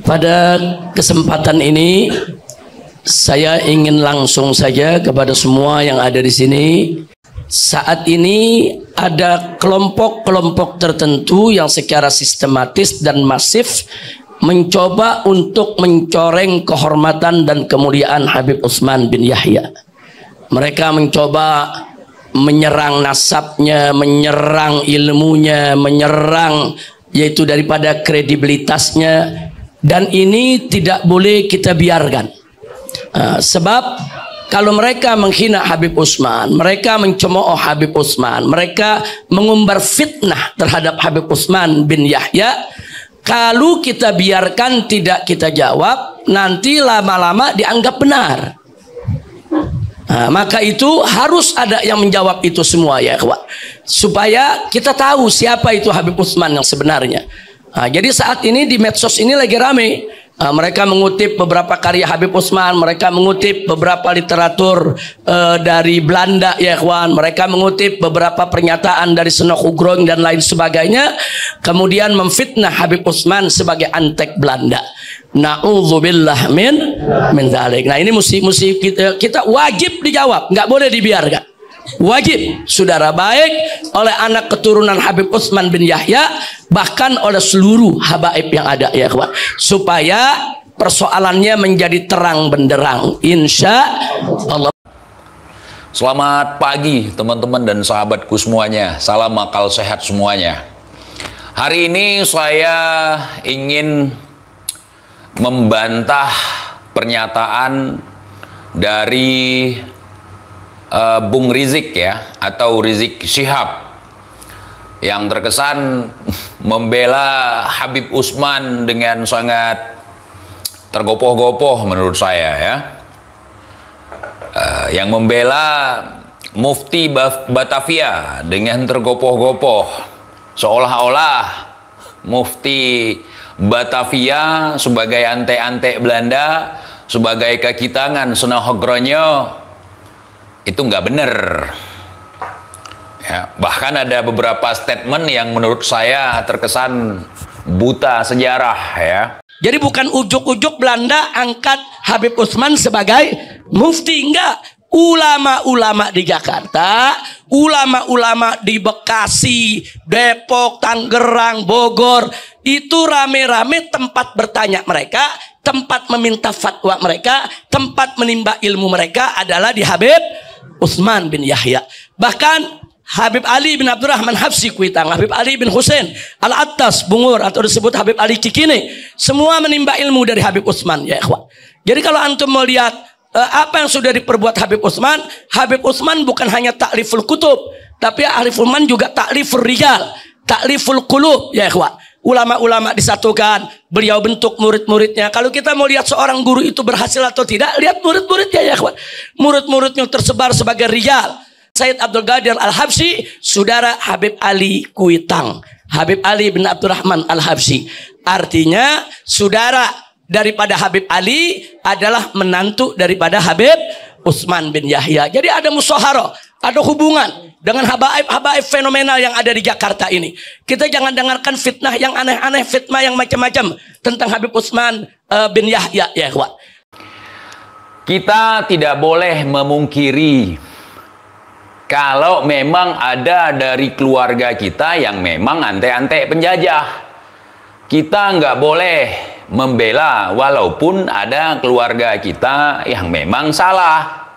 Pada kesempatan ini saya ingin langsung saja kepada semua yang ada di sini. Saat ini ada kelompok-kelompok tertentu yang secara sistematis dan masif mencoba untuk mencoreng kehormatan dan kemuliaan Habib Utsman bin Yahya. Mereka mencoba menyerang nasabnya, menyerang ilmunya, menyerang yaitu daripada kredibilitasnya. Dan ini tidak boleh kita biarkan. Sebab kalau mereka menghina Habib Utsman, mereka mencemooh Habib Utsman, mereka mengumbar fitnah terhadap Habib Utsman bin Yahya, kalau kita biarkan tidak kita jawab, nanti lama-lama dianggap benar. Maka itu harus ada yang menjawab itu semua ya kawan, supaya kita tahu siapa itu Habib Utsman yang sebenarnya. Jadi saat ini di medsos ini lagi rame. Mereka mengutip beberapa karya Habib Utsman, mereka mengutip beberapa literatur dari Belanda ya kawan, mereka mengutip beberapa pernyataan dari Senok Ugrong dan lain sebagainya, kemudian memfitnah Habib Utsman sebagai antek Belanda. Na'udzubillah min dzalik. Nah ini mesti kita wajib dijawab, nggak boleh dibiarkan. Wajib, saudara, baik oleh anak keturunan Habib Utsman bin Yahya, bahkan oleh seluruh habaib yang ada ya kawan, supaya persoalannya menjadi terang benderang insya Allah. Selamat pagi teman-teman dan sahabatku semuanya, salam akal sehat semuanya. Hari ini saya ingin membantah pernyataan dari Bung Rizik ya, atau Rizik Syihab, yang terkesan membela Habib Utsman dengan sangat tergopoh-gopoh menurut saya ya. Yang membela Mufti Batavia dengan tergopoh-gopoh, seolah-olah Mufti Batavia sebagai antek-antek Belanda, sebagai kaki tangan Senahogronyo, itu nggak benar ya. Bahkan ada beberapa statement yang menurut saya terkesan buta sejarah ya. Jadi bukan ujuk-ujuk Belanda angkat Habib Utsman sebagai mufti, enggak. Ulama-ulama di Jakarta, ulama-ulama di Bekasi, Depok, Tangerang, Bogor, itu rame-rame tempat bertanya mereka, tempat meminta fatwa mereka, tempat menimba ilmu mereka adalah di Habib Utsman bin Yahya. Bahkan Habib Ali bin Abdurrahman Habsyi Kuitang, Habib Ali bin Husain Al-Attas Bungur, atau disebut Habib Ali Cikini, semua menimba ilmu dari Habib Utsman ya ikhwan. Jadi kalau antum mau lihat apa yang sudah diperbuat Habib Utsman bukan hanya takliful kutub, tapi Habib Utsman juga takliful rijal, takliful qulub ya ikhwan. Ulama-ulama disatukan, beliau bentuk murid-muridnya. Kalau kita mau lihat seorang guru itu berhasil atau tidak, lihat murid-muridnya ya kawan. Murid-muridnya tersebar sebagai rijal. Sayyid Abdul Qadir Al-Habsyi, saudara Habib Ali Kuitang, Habib Ali bin Abdurrahman Al-Habsyi. Artinya saudara daripada Habib Ali adalah menantu daripada Habib Utsman bin Yahya. Jadi ada musyawarah, ada hubungan dengan habaib-habaib fenomenal yang ada di Jakarta ini. Kita jangan dengarkan fitnah yang aneh-aneh, fitnah yang macam-macam tentang Habib Utsman bin Yahya ya ikhwan. Kita tidak boleh memungkiri kalau memang ada dari keluarga kita yang memang antek-antek penjajah. Kita nggak boleh membela walaupun ada keluarga kita yang memang salah.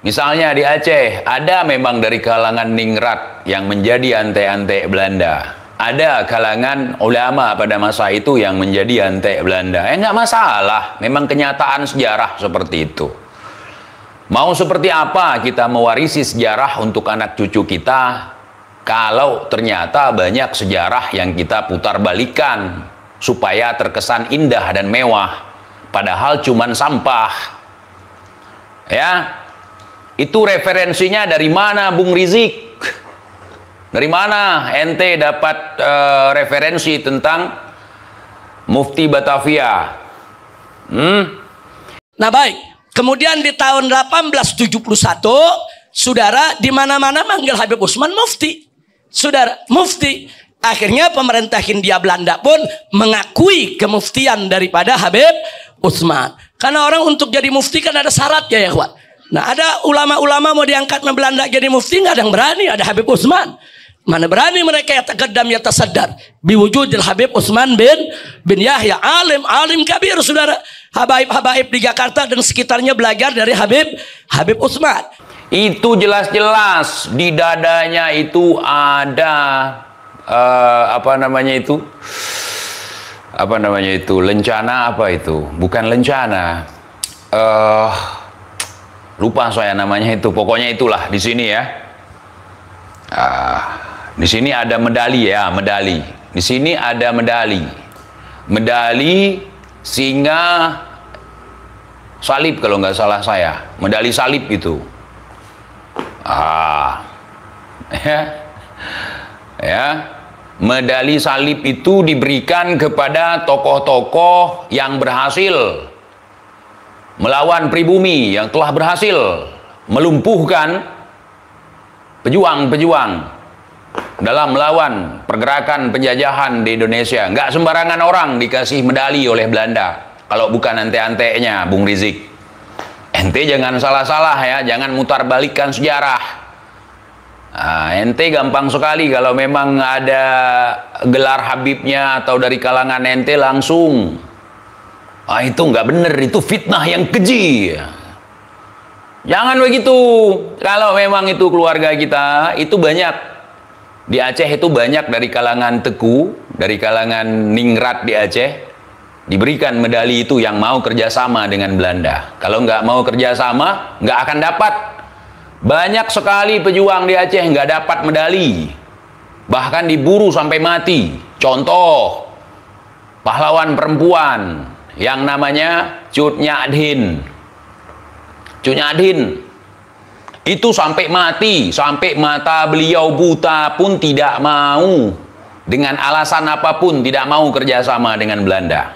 Misalnya di Aceh, ada memang dari kalangan ningrat yang menjadi antek-antek Belanda. Ada kalangan ulama pada masa itu yang menjadi antek Belanda. Nggak masalah, memang kenyataan sejarah seperti itu. Mau seperti apa kita mewarisi sejarah untuk anak cucu kita, kalau ternyata banyak sejarah yang kita putar balikan supaya terkesan indah dan mewah, padahal cuman sampah. Ya. Itu referensinya dari mana Bung Rizik? Dari mana ente dapat referensi tentang Mufti Batavia? Nah baik, kemudian di tahun 1871, saudara di mana-mana manggil Habib Utsman mufti. Saudara, mufti. Akhirnya pemerintah Hindia Belanda pun mengakui kemuftian daripada Habib Utsman. Karena orang untuk jadi mufti kan ada syaratnya ya kawan. Nah ada ulama-ulama mau diangkat ke Belanda jadi mufti, nggak ada yang berani. Ada Habib Utsman. Mana berani mereka ya taqaddam ya tasaddar biwujudil Habib Utsman bin Yahya, alim kabir saudara. Habaib di Jakarta dan sekitarnya belajar dari Habib Utsman. Itu jelas-jelas di dadanya itu ada apa namanya itu lencana, apa itu bukan lencana, lupa saya namanya itu, pokoknya itulah di sini ya. Di sini ada medali ya, medali di sini ada medali singa salib kalau nggak salah saya, medali salib itu. Ya, medali salib itu diberikan kepada tokoh-tokoh yang berhasil melawan pribumi, yang telah berhasil melumpuhkan pejuang-pejuang dalam melawan pergerakan penjajahan di Indonesia. Nggak sembarangan orang dikasih medali oleh Belanda, kalau bukan ante-antenya Bung Rizik. Ente jangan salah-salah ya, jangan mutar balikkan sejarah. Ente gampang sekali kalau memang ada gelar Habibnya atau dari kalangan ente langsung. Itu nggak bener, itu fitnah yang keji. Jangan begitu. Kalau memang itu keluarga kita, itu banyak. Di Aceh itu banyak dari kalangan Teku, dari kalangan Ningrat di Aceh, diberikan medali itu yang mau kerjasama dengan Belanda. Kalau nggak mau kerjasama, nggak akan dapat. Banyak sekali pejuang di Aceh nggak dapat medali, bahkan diburu sampai mati. Contoh, pahlawan perempuan yang namanya Cut Nyadin. Cut Nyadin itu sampai mati, sampai mata beliau buta pun tidak mau, dengan alasan apapun tidak mau kerjasama dengan Belanda.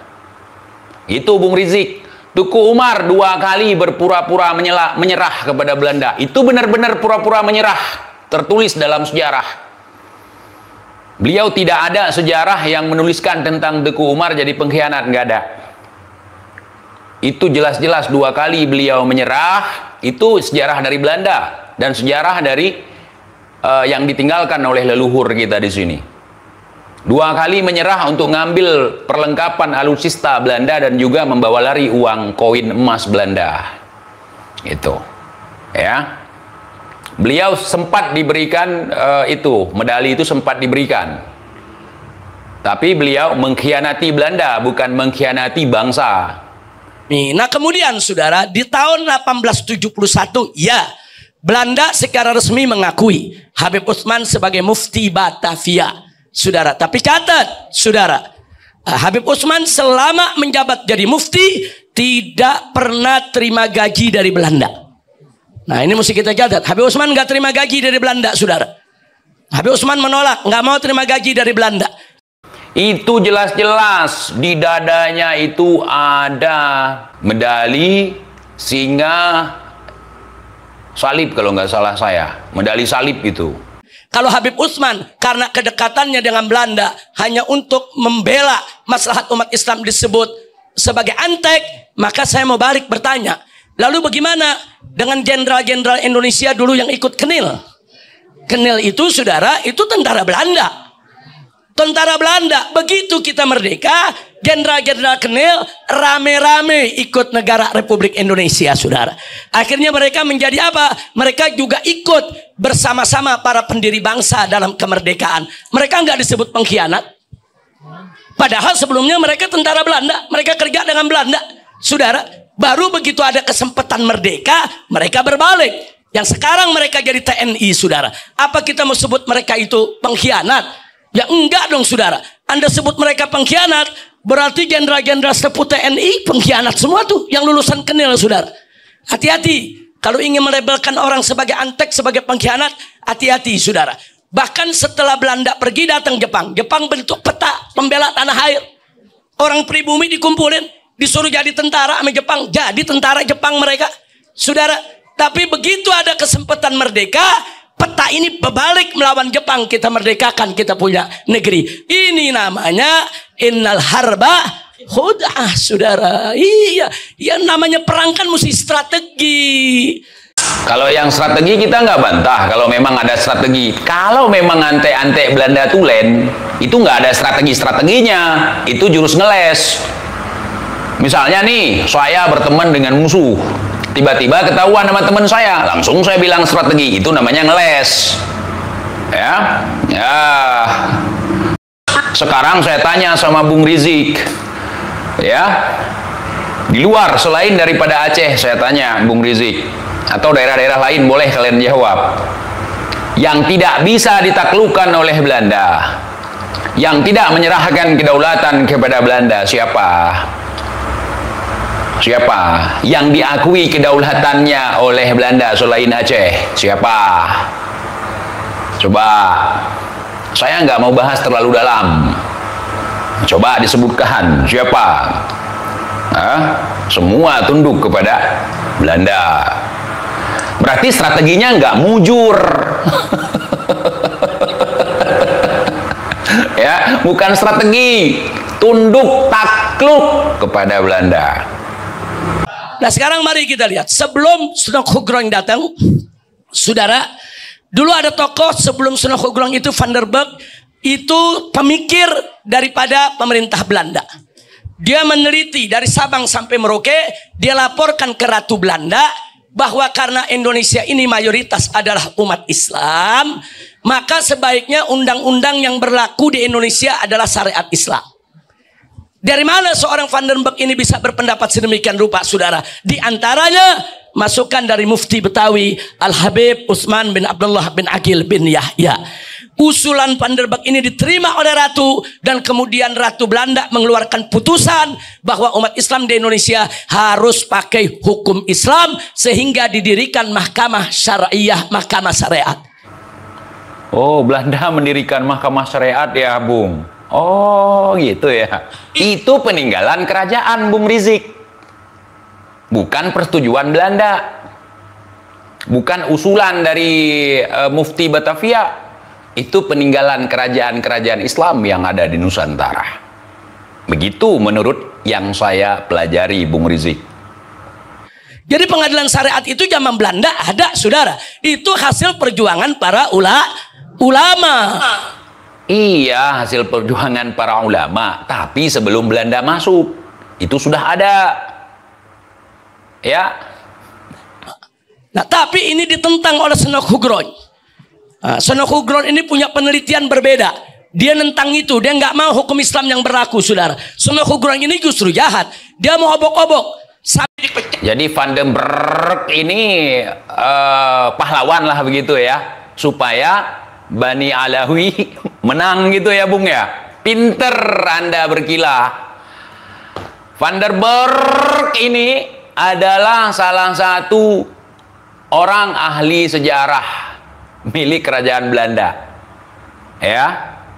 Itu Bung Rizik. Tuku Umar 2 kali berpura-pura menyerah kepada Belanda. Itu benar-benar pura-pura menyerah. Tertulis dalam sejarah. Beliau tidak ada sejarah yang menuliskan tentang Tuku Umar jadi pengkhianat, nggak ada. Itu jelas-jelas 2 kali beliau menyerah. Itu sejarah dari Belanda dan sejarah dari yang ditinggalkan oleh leluhur kita di sini. 2 kali menyerah untuk ngambil perlengkapan alutsista Belanda dan juga membawa lari uang koin emas Belanda. Itu, ya. Beliau sempat diberikan itu medali, itu sempat diberikan. Tapi beliau mengkhianati Belanda, bukan mengkhianati bangsa. Nah kemudian saudara, di tahun 1871 ya Belanda secara resmi mengakui Habib Utsman sebagai mufti Batavia. Saudara, tapi catat, saudara, Habib Utsman selama menjabat jadi mufti tidak pernah terima gaji dari Belanda. Nah ini mesti kita catat. Habib Utsman nggak terima gaji dari Belanda, saudara. Habib Utsman menolak, nggak mau terima gaji dari Belanda. Itu jelas-jelas di dadanya itu ada medali singa salib kalau nggak salah saya, medali salib itu. Kalau Habib Utsman karena kedekatannya dengan Belanda hanya untuk membela maslahat umat Islam disebut sebagai antek, maka saya mau balik bertanya, lalu bagaimana dengan jenderal-jenderal Indonesia dulu yang ikut Kenil? Kenil itu saudara, itu tentara Belanda. Tentara Belanda, begitu kita merdeka, jenderal-jenderal Kenil rame-rame ikut negara Republik Indonesia, saudara. Akhirnya mereka menjadi apa? Mereka juga ikut bersama-sama para pendiri bangsa dalam kemerdekaan. Mereka nggak disebut pengkhianat. Padahal sebelumnya mereka tentara Belanda, mereka kerja dengan Belanda, saudara. Baru begitu ada kesempatan merdeka, mereka berbalik. Yang sekarang mereka jadi TNI, saudara. Apa kita mau sebut mereka itu pengkhianat? Ya enggak dong, saudara. Anda sebut mereka pengkhianat, berarti jenderal-jenderal sepuh TNI pengkhianat semua tuh yang lulusan Kenil, saudara. Hati-hati kalau ingin melabelkan orang sebagai antek, sebagai pengkhianat, hati-hati, saudara. Bahkan setelah Belanda pergi datang Jepang, Jepang bentuk peta pembela tanah air. Orang pribumi dikumpulin, disuruh jadi tentara sama Jepang, jadi tentara Jepang mereka, saudara. Tapi begitu ada kesempatan merdeka, peta ini berbalik melawan Jepang, kita merdekakan, kita punya negeri. Ini namanya innal harba khud'ah, saudara. Iya, yang namanya perang kan mesti strategi. Kalau yang strategi kita nggak bantah kalau memang ada strategi. Kalau memang antek-antek Belanda tulen, itu nggak ada strategi-strateginya. Itu jurus ngeles. Misalnya nih, saya berteman dengan musuh. Tiba-tiba ketahuan sama teman saya. Langsung saya bilang strategi. Itu namanya ngeles. Ya. Ya. Sekarang saya tanya sama Bung Rizik. Ya. Di luar, selain daripada Aceh, saya tanya Bung Rizik. Atau daerah-daerah lain, boleh kalian jawab. Yang tidak bisa ditaklukkan oleh Belanda, yang tidak menyerahkan kedaulatan kepada Belanda, siapa? Siapa? Yang diakui kedaulatannya oleh Belanda selain Aceh, siapa? Coba. Saya nggak mau bahas terlalu dalam. Coba disebutkan, siapa? Hah? Semua tunduk kepada Belanda. Berarti strateginya nggak mujur. Ya, bukan strategi, tunduk takluk kepada Belanda. Nah, sekarang mari kita lihat sebelum Sunan Hugeng datang, saudara, dulu ada tokoh sebelum Sunan Hugeng itu, Van der Berg, itu pemikir daripada pemerintah Belanda. Dia meneliti dari Sabang sampai Merauke, dia laporkan ke Ratu Belanda bahwa karena Indonesia ini mayoritas adalah umat Islam, maka sebaiknya undang-undang yang berlaku di Indonesia adalah syariat Islam. Dari mana seorang Van der Berg ini bisa berpendapat sedemikian rupa, saudara? Di antaranya masukan dari Mufti Betawi Al-Habib Utsman bin Abdullah bin Aqil bin Yahya. Usulan Van der Berg ini diterima oleh Ratu, dan kemudian Ratu Belanda mengeluarkan putusan bahwa umat Islam di Indonesia harus pakai hukum Islam, sehingga didirikan mahkamah syariah, mahkamah syariat. Oh, Belanda mendirikan mahkamah syariat ya, Bung? Oh, gitu ya. Itu peninggalan kerajaan Bung Rizik. Bukan persetujuan Belanda. Bukan usulan dari Mufti Batavia. Itu peninggalan kerajaan-kerajaan Islam yang ada di Nusantara. Begitu menurut yang saya pelajari, Bung Rizik. Jadi pengadilan syariat itu zaman Belanda ada, saudara. Itu hasil perjuangan para ulama. Iya, hasil perjuangan para ulama. Tapi sebelum Belanda masuk, itu sudah ada. Ya. Nah, tapi ini ditentang oleh Sunan Hugeng. Nah, Sunan Hugeng ini punya penelitian berbeda. Dia nentang itu, dia nggak mau hukum Islam yang berlaku, saudara. Sunan Hugeng ini justru jahat. Dia mau obok-obok. Jadi Van der Berg ini pahlawan lah begitu ya, supaya Bani Alawi menang gitu ya, Bung ya. Pinter Anda berkilah. Van der Berg ini adalah salah satu orang ahli sejarah milik kerajaan Belanda. Ya,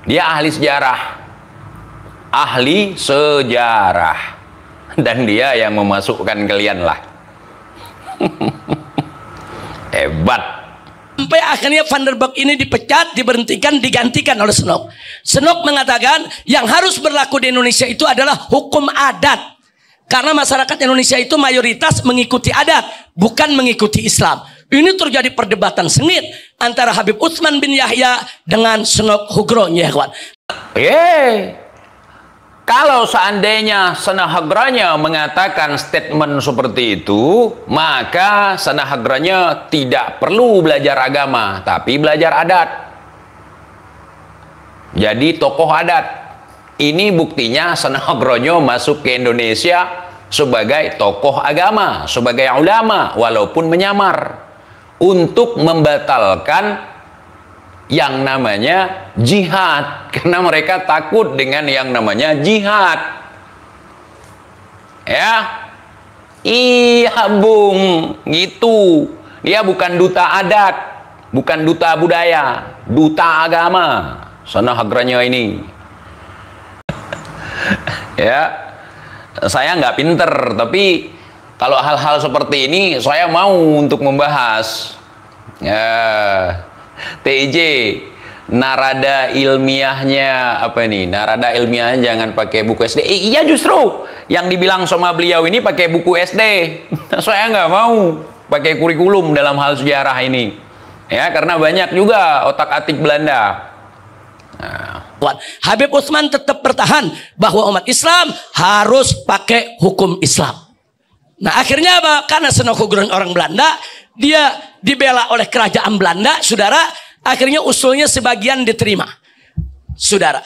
dia ahli sejarah. Ahli sejarah. Dan dia yang memasukkan kalian lah. Hebat. Sampai akhirnya Van der Berg ini dipecat, diberhentikan, digantikan oleh Snok. Snok mengatakan yang harus berlaku di Indonesia itu adalah hukum adat. Karena masyarakat Indonesia itu mayoritas mengikuti adat, bukan mengikuti Islam. Ini terjadi perdebatan sengit antara Habib Utsman bin Yahya dengan Sunan Hugeng, ya kawan. Kalau seandainya Sanahagranya mengatakan statement seperti itu, maka Sanahagranya tidak perlu belajar agama, tapi belajar adat. Jadi tokoh adat. Ini buktinya Sanahagranya masuk ke Indonesia sebagai tokoh agama, sebagai ulama, walaupun menyamar, untuk membatalkan yang namanya jihad, karena mereka takut dengan yang namanya jihad. Ya, iya Bung, gitu. Dia bukan duta adat, bukan duta budaya, duta agama. Sanahagranya ini. Ya, saya nggak pinter, tapi kalau hal-hal seperti ini saya mau untuk membahas. Ya. TIJ, narada ilmiahnya apa nih? Narada ilmiahnya jangan pakai buku SD. Iya justru yang dibilang sama beliau ini pakai buku SD. Saya nggak mau pakai kurikulum dalam hal sejarah ini. Ya, karena banyak juga otak-atik Belanda. Nah. Habib Utsman tetap bertahan bahwa umat Islam harus pakai hukum Islam. Nah akhirnya apa? Karena senokuguran orang Belanda, dia dibela oleh kerajaan Belanda, saudara. Akhirnya usulnya sebagian diterima, saudara.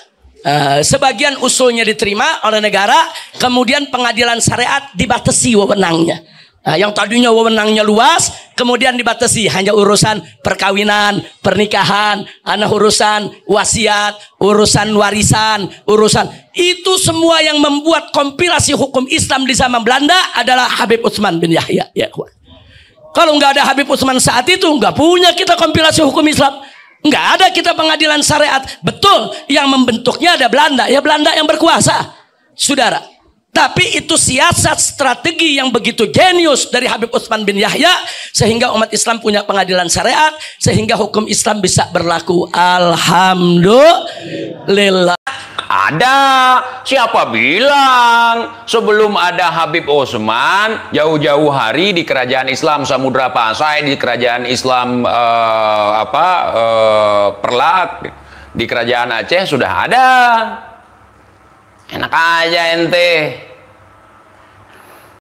Sebagian usulnya diterima oleh negara, kemudian pengadilan syariat dibatasi wewenangnya. Yang tadinya wewenangnya luas, kemudian dibatasi hanya urusan perkawinan, pernikahan, urusan wasiat, urusan warisan, urusan itu semua yang membuat kompilasi hukum Islam di zaman Belanda adalah Habib Utsman bin Yahya. Ya, kalau nggak ada Habib Utsman saat itu, nggak punya kita kompilasi hukum Islam, nggak ada kita pengadilan syariat. Betul, yang membentuknya ada Belanda, ya Belanda yang berkuasa, saudara. Tapi itu siasat strategi yang begitu jenius dari Habib Utsman bin Yahya sehingga umat Islam punya pengadilan syariat, sehingga hukum Islam bisa berlaku. Alhamdulillah. Ada, siapa bilang sebelum ada Habib Utsman jauh-jauh hari di kerajaan Islam Samudra Pasai, di kerajaan Islam Perlat, di kerajaan Aceh sudah ada. Enak aja ente.